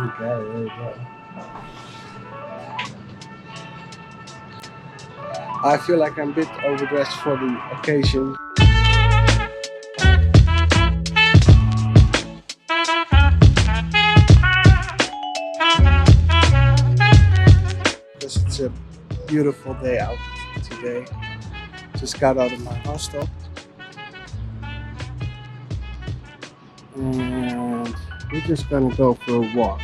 Okay, there you go. I feel like I'm a bit overdressed for the occasion. Because it's a beautiful day out today. Just got out of my hostel. And we're just gonna go for a walk.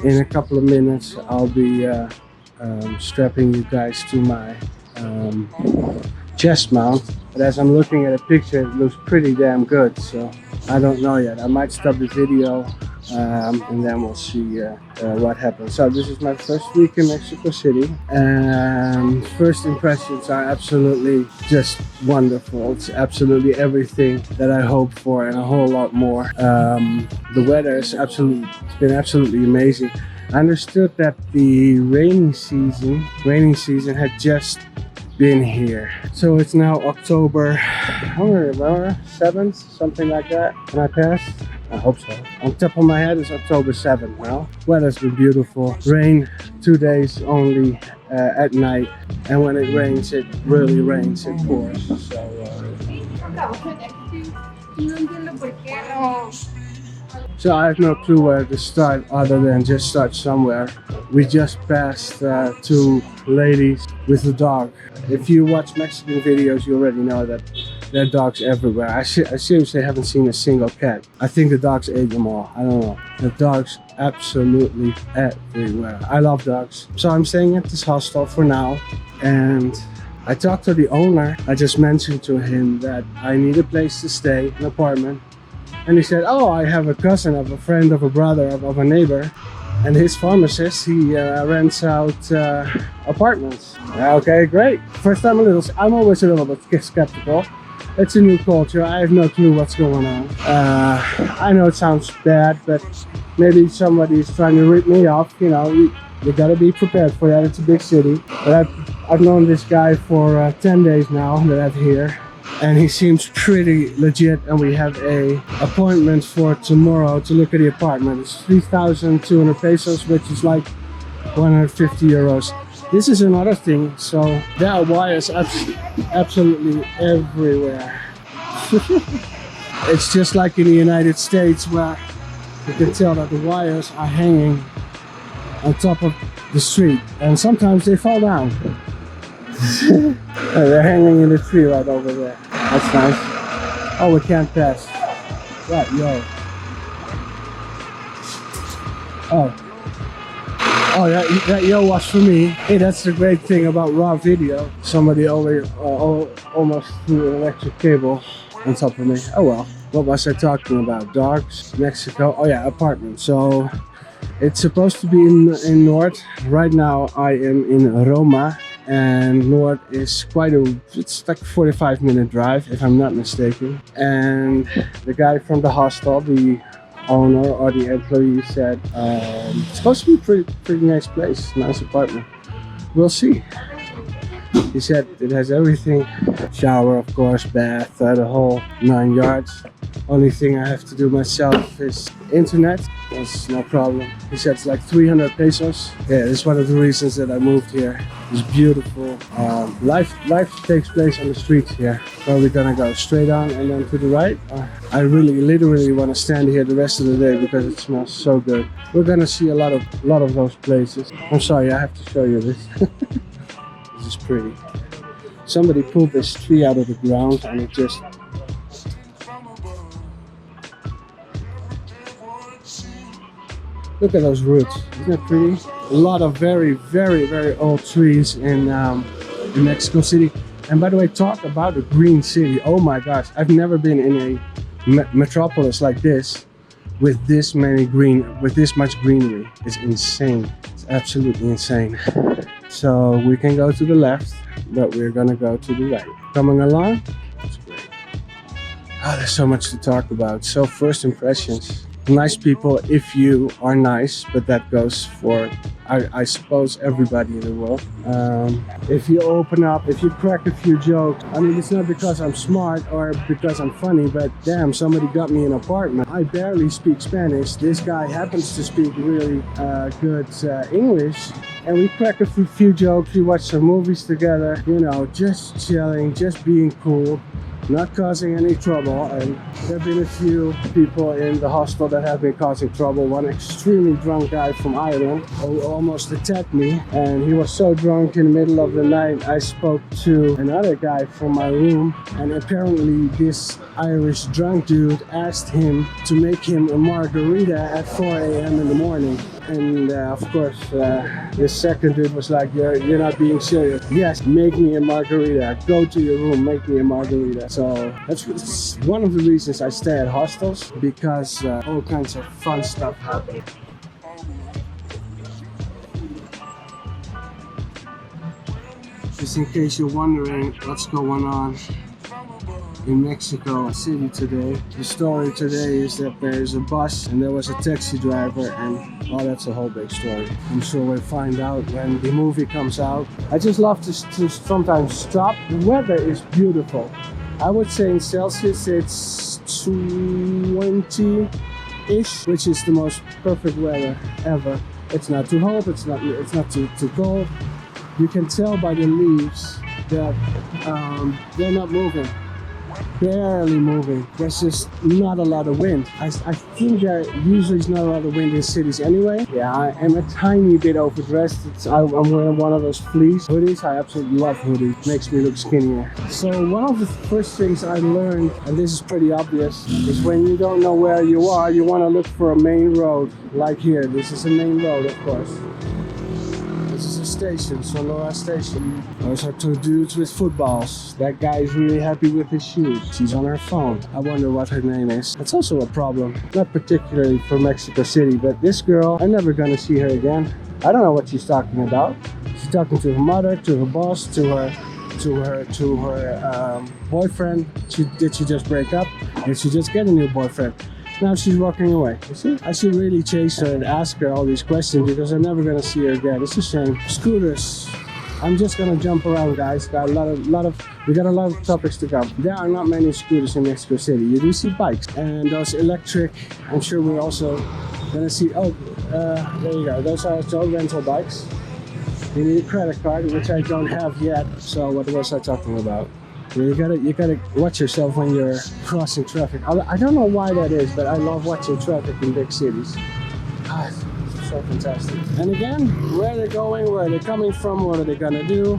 In a couple of minutes, I'll be strapping you guys to my chest mount. But as I'm looking at a picture, it looks pretty damn good. So I don't know yet. I might stop the video and then we'll see what happens. So this is my first week in Mexico City, and first impressions are absolutely just wonderful. It's absolutely everything that I hoped for and a whole lot more. The weather is it's been absolutely amazing. I understood that the rainy season had just been here. So it's now October, I don't remember, 7th, something like that. Can I pass? I hope so. On top of my head is October 7th now. Weather's been beautiful. Rain 2 days only at night. And when it rains, it really rains, it pours. So I have no clue where to start other than just start somewhere. We just passed two ladies with a dog. If you watch Mexican videos, you already know that there are dogs everywhere. I seriously haven't seen a single cat. I think the dogs ate them all. I don't know. The dogs absolutely everywhere. I love dogs. So I'm staying at this hostel for now. And I talked to the owner. I just mentioned to him that I need a place to stay, an apartment. And he said, oh, I have a cousin of a friend of a brother of a neighbor. And his pharmacist, he rents out apartments. Okay, great. First time I'm always a little bit skeptical. It's a new culture. I have no clue what's going on. I know it sounds bad, but maybe somebody's trying to rip me off. You know, you gotta be prepared for that. It's a big city. But I've known this guy for 10 days now that I'm here. And he seems pretty legit, and we have a appointment for tomorrow to look at the apartment. It's 3,200 pesos, which is like 150 euros. This is another thing, so there are wires absolutely everywhere. It's just like in the United States, where you can tell that the wires are hanging on top of the street, and sometimes they fall down. They're hanging in the tree right over there. That's nice. Oh, we can't pass. Right, yo. Oh, that yo was for me. Hey, that's the great thing about raw video. Somebody almost threw an electric cable on top of me. Oh well. What was I talking about? Dogs, Mexico. Oh yeah, apartment. So it's supposed to be in North. Right now I am in Roma. And North is it's like a 45-minute drive, if I'm not mistaken. And the guy from the hostel, the owner or the employee, said it's supposed to be a pretty nice place, nice apartment. We'll see. He said it has everything. Shower, of course, bath, the whole 9 yards. Only thing I have to do myself is internet. That's no problem. He said it's like 300 pesos. Yeah, it's one of the reasons that I moved here. It's beautiful. Life takes place on the streets here. So we're gonna go straight on and then to the right. I literally want to stand here the rest of the day because it smells so good. We're gonna see a lot of those places. I'm sorry, I have to show you this. This is pretty. Somebody pulled this tree out of the ground and it just... Look at those roots. Isn't that pretty? A lot of very, very, very old trees in Mexico City. And by the way, talk about a green city. Oh my gosh, I've never been in a metropolis like this with this much greenery. It's insane. It's absolutely insane. So we can go to the left, but we're gonna go to the right. Coming along? That's great. Oh, there's so much to talk about. So first impressions. Nice people if you are nice, but that goes for I suppose everybody in the world. If you open up, if you crack a few jokes, I mean, it's not because I'm smart or because I'm funny, but damn, somebody got me an apartment. I barely speak Spanish. This guy happens to speak really good English. And we crack a few jokes, we watch some movies together, you know, just chilling, just being cool, not causing any trouble. And there have been a few people in the hostel that have been causing trouble. One extremely drunk guy from Ireland who almost attacked me, and he was so drunk in the middle of the night I spoke to another guy from my room, and apparently this Irish drunk dude asked him to make him a margarita at 4 a.m. in the morning. And of course, this second dude was like, you're not being serious. Yes, make me a margarita. Go to your room, make me a margarita. So that's one of the reasons I stay at hostels, because all kinds of fun stuff happen. Just in case you're wondering what's going on in Mexico City today. The story today is that there is a bus and there was a taxi driver, and oh, that's a whole big story. I'm sure we'll find out when the movie comes out. I just love to sometimes stop. The weather is beautiful. I would say in Celsius it's 20-ish, which is the most perfect weather ever. It's not too hot, it's not too cold. You can tell by the leaves that they're not moving. Barely moving. There's just not a lot of wind. I think there usually is not a lot of wind in cities anyway. Yeah, I am a tiny bit overdressed. I'm wearing one of those fleece hoodies. I absolutely love hoodies. Makes me look skinnier. So one of the first things I learned, and this is pretty obvious, is when you don't know where you are, you want to look for a main road. Like here, this is a main road, of course. This is a station, Sonora Station. Those are two dudes with footballs. That guy is really happy with his shoes. She's on her phone. I wonder what her name is. That's also a problem. Not particularly for Mexico City, but this girl, I'm never gonna see her again. I don't know what she's talking about. She's talking to her mother, to her boss, to her boyfriend. Did she just break up? Did she just get a new boyfriend? Now she's walking away. You see? I should really chase her and ask her all these questions, because I'm never gonna see her again. It's a shame. Scooters. I'm just gonna jump around, guys. We got a lot of topics to cover. There are not many scooters in Mexico City. You do see bikes and those electric. I'm sure we're also gonna see. Oh, there you go. Those are all rental bikes. You need a credit card, which I don't have yet. So what was I talking about? You gotta watch yourself when you're crossing traffic. I don't know why that is, but I love watching traffic in big cities. Ah, it's so fantastic. And again, where they're going, where they're coming from, what are they gonna do?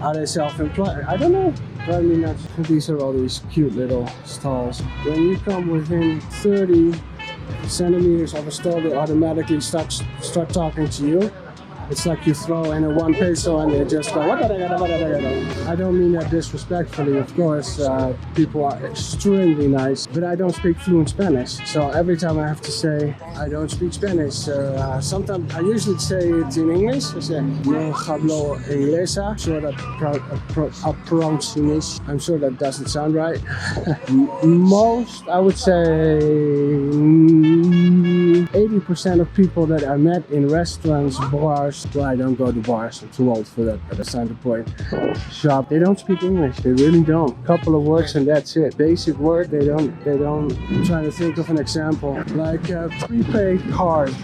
Are they self-employed? I don't know. Probably not. These are all these cute little stalls. When you come within 30 centimeters of a stall, they automatically start talking to you. It's like you throw in a 1 peso and they just go, I don't mean that disrespectfully, of course. People are extremely nice, but I don't speak fluent Spanish. So every time I have to say, I don't speak Spanish, sometimes I usually say it in English. I say, no hablo inglesa. I'm sure that pronunciation, I'm sure that doesn't sound right. Most, I would say, 80% of people that I met in restaurants, bars, well, I don't go to bars, I'm too old for that, but that's not the point. Shop, they don't speak English, they really don't. Couple of words and that's it. Basic word, they don't. I'm trying to think of an example. Like a prepaid card.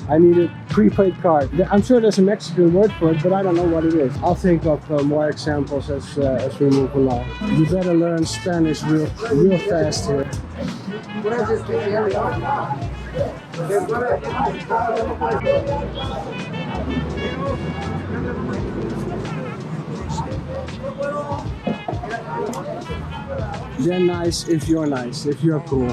I need a prepaid card. I'm sure there's a Mexican word for it, but I don't know what it is. I'll think of more examples as we move along. You better learn Spanish real fast here. They're nice if you're cool.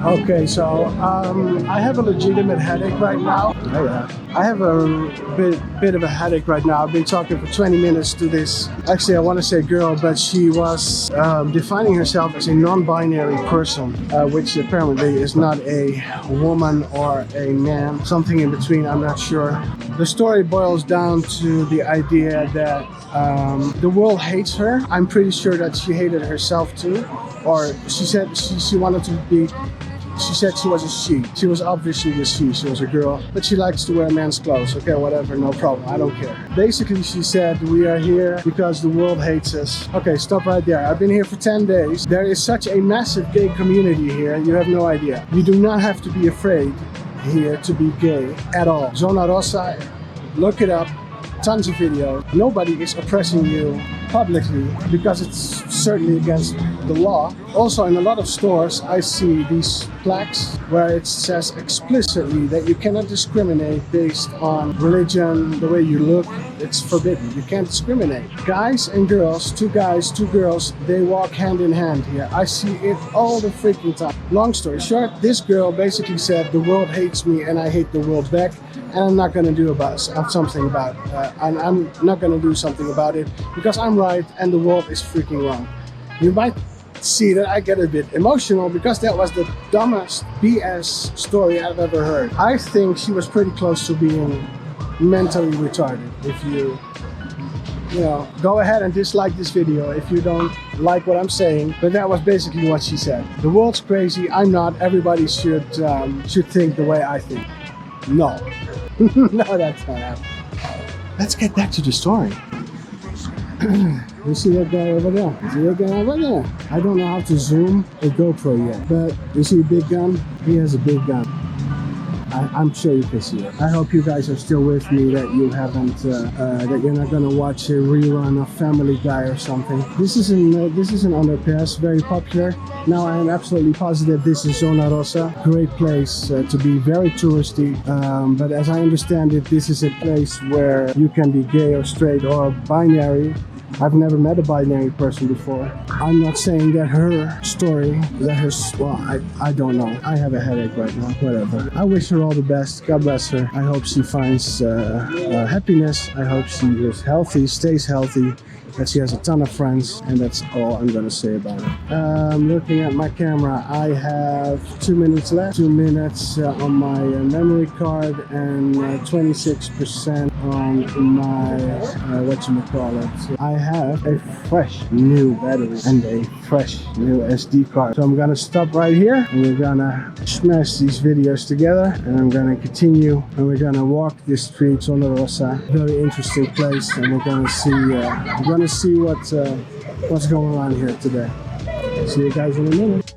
Okay, so I have a legitimate headache right now. Oh, yeah. I have a bit of a headache right now. I've been talking for 20 minutes to this. Actually, I want to say girl, but she was defining herself as a non-binary person, which apparently is not a woman or a man. Something in between, I'm not sure. The story boils down to the idea that the world hates her. I'm pretty sure that she hated herself too. Or she said she wanted to be. She said she was a she. She was obviously a she. She was a girl, but she likes to wear men's clothes. Okay, whatever, no problem. I don't care. Basically, she said, we are here because the world hates us. Okay, stop right there. I've been here for 10 days. There is such a massive gay community here. You have no idea. You do not have to be afraid here to be gay at all. Zona Rosa, look it up. Tons of videos. Nobody is oppressing you publicly because it's certainly against the law. Also, in a lot of stores, I see these plaques where it says explicitly that you cannot discriminate based on religion, the way you look. It's forbidden. You can't discriminate. Guys and girls, two guys, two girls, they walk hand in hand here. I see it all the freaking time. Long story short, this girl basically said the world hates me and I hate the world back. And I'm not going to do something about it. And I'm not going to do something about it because I'm right and the world is freaking wrong. You might see that I get a bit emotional because that was the dumbest BS story I've ever heard. I think she was pretty close to being mentally retarded. If you know, go ahead and dislike this video if you don't like what I'm saying. But that was basically what she said. The world's crazy. I'm not. Everybody should think the way I think. No. No, that's not happening. Let's get back to the story. You see that guy over there? You see that guy over there? I don't know how to zoom a GoPro yet, but you see a big gun? He has a big gun. I'm sure you can see it. I hope you guys are still with me, that you haven't, that you're not gonna watch a rerun of Family Guy or something. This is an underpass, very popular. Now I am absolutely positive this is Zona Rosa. Great place to be, very touristy. But as I understand it, this is a place where you can be gay or straight or binary. I've never met a binary person before. I'm not saying that her story, I don't know. I have a headache right now, whatever. I wish her all the best. God bless her. I hope she finds happiness. I hope she is healthy, stays healthy, that she has a ton of friends, and that's all I'm gonna say about it. Looking at my camera, I have 2 minutes left. 2 minutes on my memory card and 26% on my whatchamacallit. I have a fresh new battery and a fresh new SD card. So I'm gonna stop right here and we're gonna smash these videos together, and I'm gonna continue and we're gonna walk this street, Zona Rosa. Very interesting place, and we're gonna see what's going on here today. See you guys in a minute.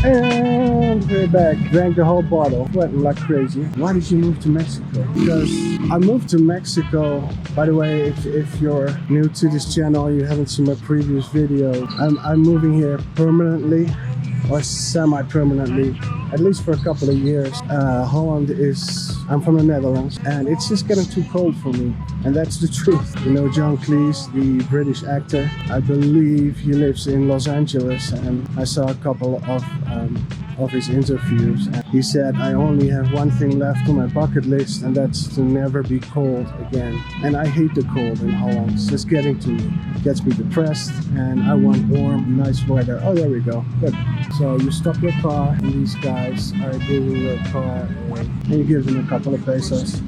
And we're back. Drank the whole bottle, sweating like crazy. Why did you move to Mexico? Because I moved to Mexico. By the way, if you're new to this channel, you haven't seen my previous video, I'm moving here permanently, or semi-permanently, at least for a couple of years. I'm from the Netherlands, and it's just getting too cold for me, and that's the truth. You know John Cleese, the British actor, I believe he lives in Los Angeles, and I saw a couple of his interviews, and he said, I only have one thing left on my bucket list, and that's to never be cold again. And I hate the cold in Holland. It's just getting to me. It gets me depressed, and I want warm, nice weather. Oh, there we go. Good. So you stop your car, and these guys are giving your car away, and you give them a couple of pesos.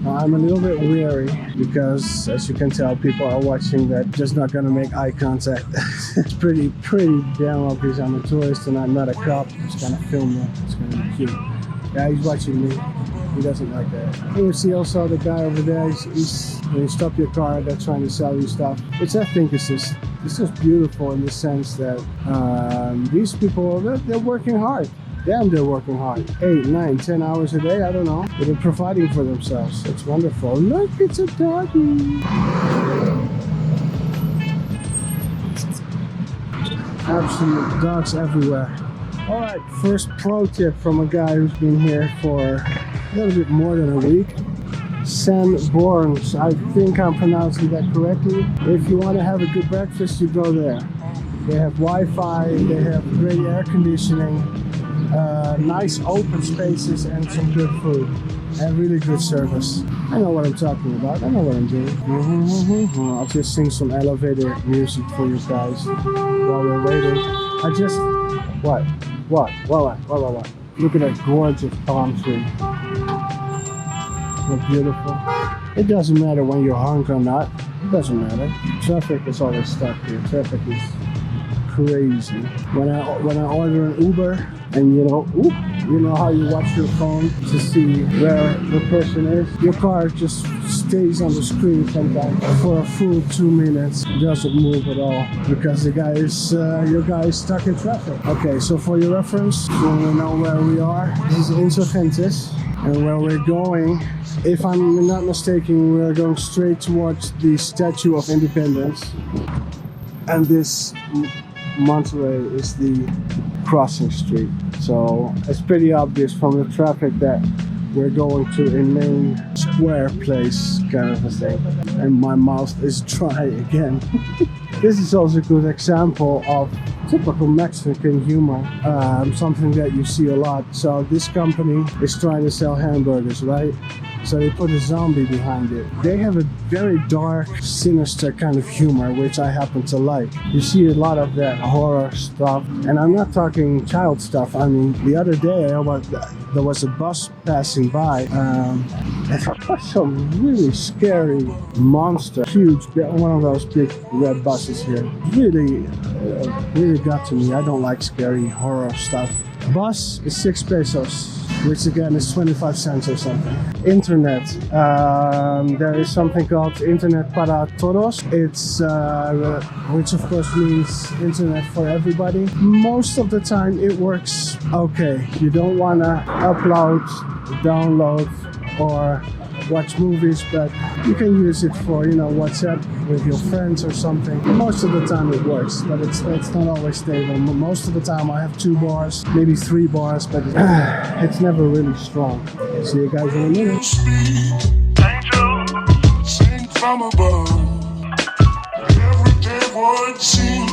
I'm a little bit weary because, as you can tell, people are watching that just not gonna make eye contact. It's pretty damn obvious I'm a tourist and I'm not a cop. I'm just gonna film them. It's gonna be cute. Yeah, he's watching me. He doesn't like that. And you see also the guy over there. He's when you stop your car, they're trying to sell you stuff. Which I think is just beautiful in the sense that these people, they're working hard. Damn, they're working hard. 8, 9, 10 hours a day, I don't know. But they're providing for themselves. It's wonderful. Look, it's a doggy. Absolute dogs everywhere. Alright, first pro tip from a guy who's been here for little bit more than a week. Sanborns, I think I'm pronouncing that correctly. If you want to have a good breakfast, you go there. They have Wi-Fi, they have great air conditioning, nice open spaces and some good food. And really good service. I know what I'm talking about, I know what I'm doing. I'll just sing some elevator music for you guys while we're waiting. What? Look at that gorgeous palm tree. How beautiful. It doesn't matter when you're hungry or not. It doesn't matter. Traffic is always stuck here. Traffic is crazy. When I order an Uber, and you know how you watch your phone to see where the person is? Your car just stays on the screen sometimes for a full 2 minutes. It doesn't move at all because your guy is stuck in traffic. Okay, so for your reference, you want to know where we are. This is Insurgentes, and where we're going, if I'm not mistaken, we're going straight towards the Statue of Independence. And this Monterey is the crossing street, so it's pretty obvious from the traffic that we're going to a main square place kind of a thing. And my mouth is dry again. This is also a good example of typical Mexican humor, something that you see a lot. So this company is trying to sell hamburgers, right? So they put a zombie behind it. They have a very dark, sinister kind of humor, which I happen to like. You see a lot of that horror stuff, and I'm not talking child stuff. I mean, the other day there was a bus passing by, and it was some really scary monster, huge, one of those big red buses here. Really got to me. I don't like scary horror stuff. Bus is 6 pesos. Which again is 25 cents or something. Internet. There is something called Internet para Todos. It's which of course means internet for everybody. Most of the time it works okay. You don't want to upload, download, or watch movies, but you can use it for, WhatsApp with your friends or something. Most of the time it works, but it's not always stable. Most of the time I have 2 bars, maybe 3 bars, but it's never really strong. See you guys in a minute. Angel, sing from above. Every day, boy, it seems